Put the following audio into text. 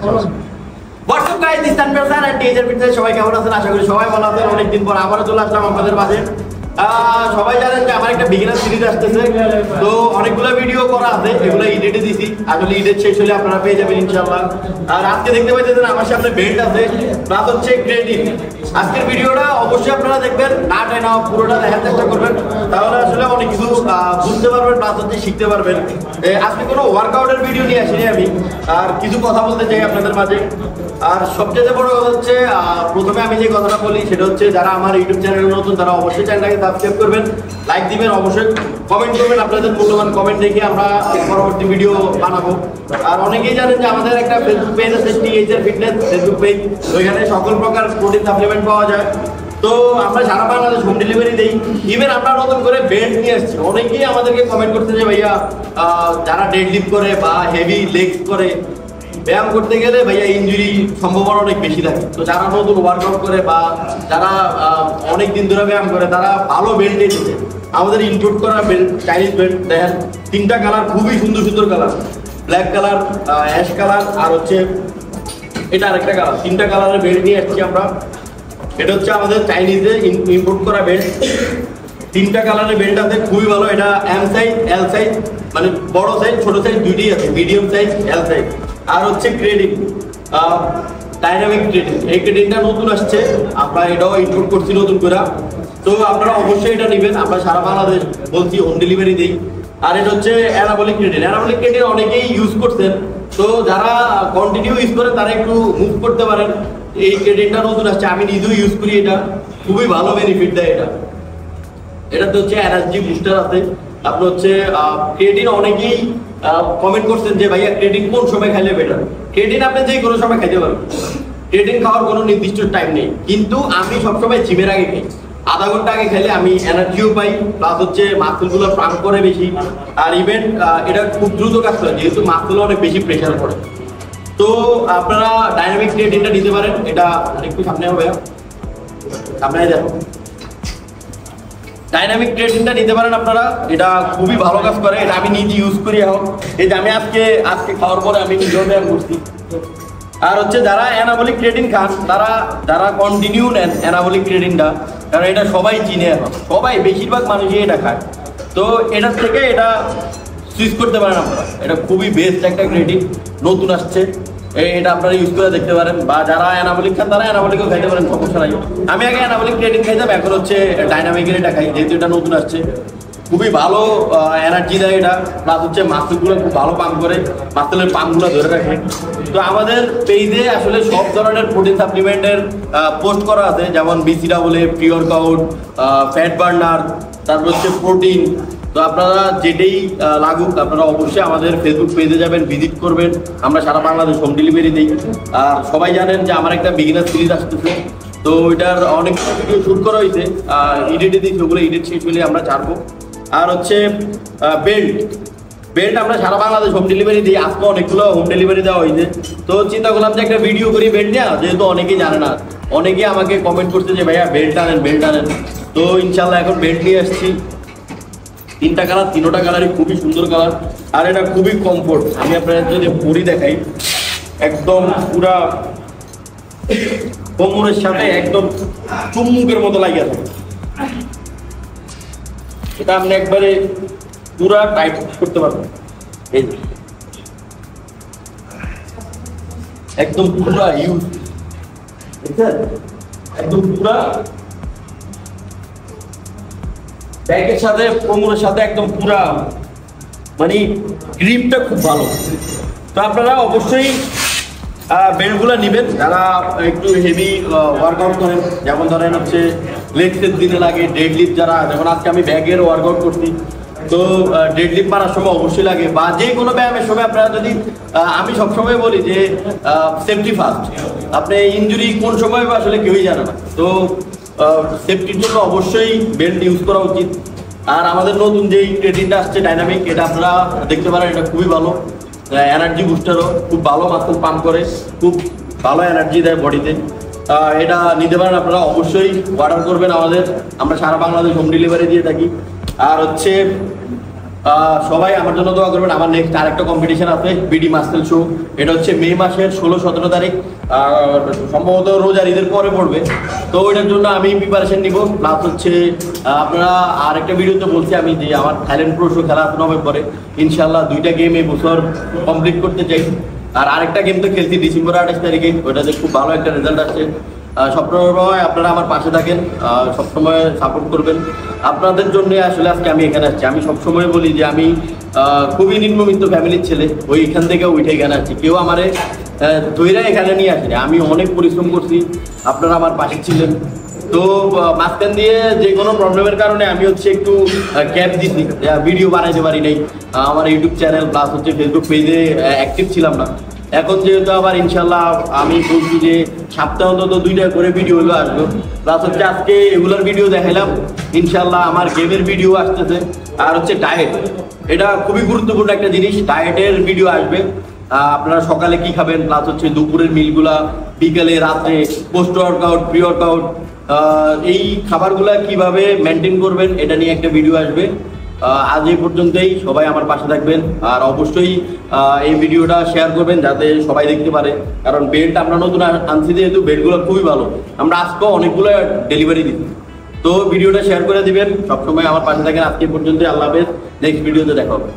WhatsApp guys, this Tanvir sir and teacher fitness. সবাই কেমন আছেন? আশা করি সবাই ভালো আছেন। অনেকদিন পর আবারও চলে আসলাম আপনাদের মাঝে। সবাই জানেন যে আমার একটা বিগিনার সিরিজ আসতেছে, তো অনেকগুলো ভিডিও করা আছে, এগুলো এডিটে দিছি। আসলে এডিট শেষ হলে আপনারা পেয়ে যাবেন ইনশাআল্লাহ। আর আজকে দেখতে পাইতেছেন আমার সামনে বেল্ট আছে, প্লাস হচ্ছে ক্রেডিট। আজকের ভিডিওটা অবশ্যই আপনারা দেখবেন, না টেনা পুরোটা দেখার চেষ্টা করবেন, তাহলে আসলে অনেক কিছু বুঝতে পারবেন, প্লাস হচ্ছে শিখতে পারবেন। আজকে কোনো ওয়ার্কআউটের ভিডিও নিয়ে আসিনি আমি, আর কিছু কথা বলতে চাই আপনাদের মাঝে। আর সবচেয়ে বড় কথা হচ্ছে, প্রথমে আমি যে কথাটা বলি সেটা হচ্ছে, যারা আমার ইউটিউব চ্যানেলে নতুন তারা অবশ্যই চ্যানেলটাকে সাবস্ক্রাইব করবেন, লাইক দিবেন, অবশ্যই কমেন্ট করবেন। আপনাদের মূল্যবান কমেন্ট দেখে আমরা পরবর্তী ভিডিও বানাবো। আর অনেকেই জানেন যে আমাদের একটা ফেসবুক পেজ আছে, টিএইচআর ফিটনেস ফেসবুক পেজ। ওইখানে সকল প্রকার প্রোটিন সাপ্লিমেন্ট পাওয়া যায়। তো আমরা সারা বাংলাদেশ হোম ডেলিভারি দিই। ইভেন আমরা নতুন করে বেল্ট নিয়ে আসছি। অনেকেই আমাদেরকে কমেন্ট করছে যে ভাইয়া, যারা ডেড লিফট করে বা হেভি লেগস করে, ব্যায়াম করতে গেলে ভাইয়া ইনজুরি সম্ভাবনা অনেক বেশি থাকে। তো যারা নতুন ওয়ার্কআউট করে বা যারা অনেক দিন ধরে ব্যায়াম করে, তারা ভালো বেল্ট এসেছে। আমাদের ইনক্লুড করা বেল্ট, চাইনিজ বেল্ট দেখেন, 3টা কালার, খুবই সুন্দর সুন্দর colour. Black colour, ash colour, আর হচ্ছে এটা আরেকটা কালার। 3টা কালারের বেল্ট নিয়ে আসছি আমরা। এটা হচ্ছে আমাদের চাইনিজে ইম্পোর্ট করা বেল্ট। 3টা কালারের বেল্ট আছে, খুবই ভালো। এটা এম সাইজ, এল সাইজ, মানে বড় সাইজ ছোট সাইজ দুইটাই আছে, মিডিয়াম সাইজ, এল সাইজ। আর হচ্ছে ক্রেডিট, ডাইনামিক ক্রেডিট। এই ক্রেডিটটা নতুন আসছে, আমরা এটাও ইনক্লুড করছি নতুন করে। তো আপনারা অবশ্যই এটা নেবেন। আমরা সারা বাংলাদেশ বলছি হোম ডেলিভারি দিই। আর এটা হচ্ছে অ্যানাবলিক ক্রেডিট। অ্যানাবলিক ক্রেডিট অনেকেই ইউজ করছেন, তো যারা কন্টিনিউ ইউজ করেন তারা একটু মুভ করতে পারেন। এই ক্রেডিটটা নতুন আসছে, আমি নিজেও ইউজ করি। এটা খুবই ভালো বেনিফিট দেয়। এটাতে হচ্ছে এনার্জি বুস্টার আছে। আপনার হচ্ছে ক্রেডিট, অনেকেই কমেন্ট করছেন যে ভাইয়া ক্রেডিট কোন সময় খাইলে বেটার। ক্রেডিট আপনি যে কোনো সময় খাইতে পারবেন, ক্রেডিট খাওয়ার কোনো নির্দিষ্ট টাইম নেই। কিন্তু আমি সবসময় জিমের আগে খাই, আধা ঘন্টা আগে খেলে আমি এনার্জিও পাই, প্লাস হচ্ছে মাসেলগুলো প্রাণ করে বেশি। আর ইভেন এটা খুব দ্রুত কাজ করে, যেহেতু মাসেল অনেক বেশি প্রেশার পড়ে। তো আপনারা ডাইনামিক ক্রেডিটটা নিতে পারেন। এটা একটু সামনে হবে, সামনে দেখো, ডাইনামিক ক্রেডিটটা নিতে পারেন আপনারা। এটা খুবই ভালো কাজ করে, এটা আমি নিজে ইউজ করি এখন। এই যে আমি আজকে খাওয়ার পরে আমি নিজেও ব্যায়াম করছি। আর হচ্ছে যারা অ্যানাবলিক ক্রেডিট খান, যারা কন্টিনিউ নেন অ্যানাবলিক ক্রেডিটটা, কারণ এটা সবাই চিনে এখন, সবাই বেশিরভাগ মানুষই এটা খায়। তো এটার থেকে এটা সুইচ করতে পারেন আপনারা। এটা খুবই বেস্ট একটা ক্রেডিট, নতুন আসছে। এটা আপনারা ইউজ করে দেখতে পারেন, বা যারা অ্যানাবলিক খান তারা অ্যানাবলিকও খাইতে পারেন, সমস্যা নাই। আমি আগে অ্যানাবলিক ক্রেডিট খাইতাম, এখন হচ্ছে ডাইনামিকের এটা খাই, যেহেতু এটা নতুন আসছে। খুবই ভালো এনার্জি দেয় এটা, প্লাস হচ্ছে মাসেলগুলো খুব ভালো পাম্প করে, মাসেলের পাম্পগুলো ধরে রাখে। তো আমাদের পেজে আসলে সব ধরনের প্রোটিন সাপ্লিমেন্টের পোস্ট করা আছে, যেমন BCAA, pre workout, fat burner, তারপর হচ্ছে প্রোটিন। তো আপনারা যেটাই লাগুক, আপনারা অবশ্যই আমাদের ফেসবুক পেজে যাবেন, ভিজিট করবেন। আমরা সারা বাংলাদেশ হোম ডেলিভারি দিই। আর সবাই জানেন যে আমার একটা বিগিনার সিরিজ আসতেছে, তো ওইটার অনেক ভিডিও শ্যুট করা হয়েছে, এডিটে দিয়েছি, ওগুলো এডিট শেষ হলে আমরা ছাড়বো। আর হচ্ছে বেল্ট আমরা সারা বাংলাদেশ হোম ডেলিভারি দিই। আজকে অনেকগুলো হোম ডেলিভারি দেওয়া হয়েছে, তো চিন্তা করলাম যে একটা ভিডিও করি বেল্ট নিয়ে, যেহেতু অনেকেই জানে না। অনেকেই আমাকে কমেন্ট করছে যে ভাইয়া বেল্ট আনেন, বেল্ট আনেন। তো ইনশাল্লাহ এখন বেল্ট নিয়ে আসছি। 3টা কালার, 3টা কালারই খুবই সুন্দর কালার। আর এটা খুবই কমফোর্ট। আমি আপনাদের যদি পরি দেখাই, একদম পুরা কোমরের সাথে একদম চুম্বুকের মতো লাগে আছে। এটা আপনি একবারে পুরা টাইট করতে পারবেন, এই একদম পুরা ইউজ, একদম পুরা ব্যাগের সাথে কোমরের সাথে একদম পুরা, মানে গ্রিপটা খুব ভালো। তো আপনারা অবশ্যই বেল্টগুলো নেবেন যারা একটু হেভি ওয়ার্কআউট করেন, যেমন ধরেন হচ্ছে লেগসের দিনে লাগে, ডেড লিফট যারা, যেমন আজকে আমি ব্যাগের ওয়ার্কআউট করছি, তো ডেড লিফট মারার সময় অবশ্যই লাগে, বা যে কোনো ব্যায়ামের সময় আপনারা যদি, আমি সবসময় বলি যে সেফটি ফার্স্ট। আপনি ইনজুরি কোন সময় আসলে কেউই জানে না, তো সেফটির জন্য অবশ্যই বেল্ট ইউজ করা উচিত। আর আমাদের নতুন যেই ক্রেডিটটা আসছে ডাইনামিক, এটা আপনারা দেখতে পারেন, এটা খুবই ভালো। এনার্জি বুস্টারও খুব ভালো, মাসেল পাম্প করে, খুব ভালো এনার্জি দেয় বডিতে। এটা নিতে পারেন আপনারা, অবশ্যই অর্ডার করবেন আমাদের। আমরা সারা বাংলাদেশ হোম ডেলিভারি দিয়ে থাকি। আর হচ্ছে সবাই আমার জন্য দোয়া করবেন। আমার নেক্সট আরেকটা কম্পিটিশন আছে, বিডি মাসেল শো। এটা হচ্ছে মে মাসের 16-17 তারিখ, সম্ভবত রোজার ঈদের পরে পড়বে। তো ওইটার জন্য আমি প্রিপারেশন নিব। প্লাস হচ্ছে আপনারা আরেকটা ভিডিওতে বলছি আমি যে আমার থাইল্যান্ড প্রো শো খেলা আছে নভেম্বরে, ইনশাল্লাহ 2টা গেম এই বছর কমপ্লিট করতে চাই। আর আরেকটা গেম তো খেলছি ডিসেম্বর 28 তারিখে, ওইটাতে খুব ভালো একটা রেজাল্ট আসছে। সবসময় আপনারা আমার পাশে থাকেন, সবসময় সাপোর্ট করবেন। আপনাদের জন্য আসলে আজকে আমি এখানে আসছি। আমি সবসময় বলি যে আমি খুবই নিম্নবিত্ত ফ্যামিলির ছেলে, ওইখান থেকে উঠে এখানে আসছি। কেউ আমারে ধৈর্য এখানে নিয়ে আসেনি, আমি অনেক পরিশ্রম করছি, আপনারা আমার পাশে ছিলেন। তো মাঝখান দিয়ে যে কোনো প্রবলেমের কারণে আমি হচ্ছে একটু গ্যাপ দিচ্ছি, ভিডিও বানাইতে পারি নাই। আমার ইউটিউব চ্যানেল প্লাস হচ্ছে ফেসবুক পেজে অ্যাক্টিভ ছিলাম না। এখন যেহেতু আবার ইনশাল্লাহ আমি বলছি যে সপ্তাহে অন্তত 2টা করে ভিডিও হলো আসবো। প্লাস হচ্ছে আজকে এগুলোর ভিডিও দেখাইলাম, ইনশাল্লাহ আমার গেমের ভিডিও আসতেছে। আর হচ্ছে ডায়েট, এটা খুবই গুরুত্বপূর্ণ একটা জিনিস, ডায়েটের ভিডিও আসবে। আপনারা সকালে কি খাবেন, প্লাস হচ্ছে দুপুরের মিলগুলা, বিকালে রাত্রে, পোস্ট ওয়ার্কআউট, প্রি ওয়ার্কআউট, এই খাবারগুলা কিভাবে মেনটেন করবেন এটা নিয়ে একটা ভিডিও আসবে। আজ এই পর্যন্তই, সবাই আমার পাশে থাকবেন। আর অবশ্যই এই ভিডিওটা শেয়ার করবেন যাতে সবাই দেখতে পারে, কারণ বেল্ট আমরা নতুন আনছি যেহেতু বেল্টগুলো খুবই ভালো, আমরা আজকেও অনেকগুলো ডেলিভারি দিচ্ছি। তো ভিডিওটা শেয়ার করে দিবেন, সবসময় আমার পাশে থাকেন। আজকে পর্যন্ত, আল্লাহ হাফেজ, নেক্সট ভিডিওতে দেখা হবে।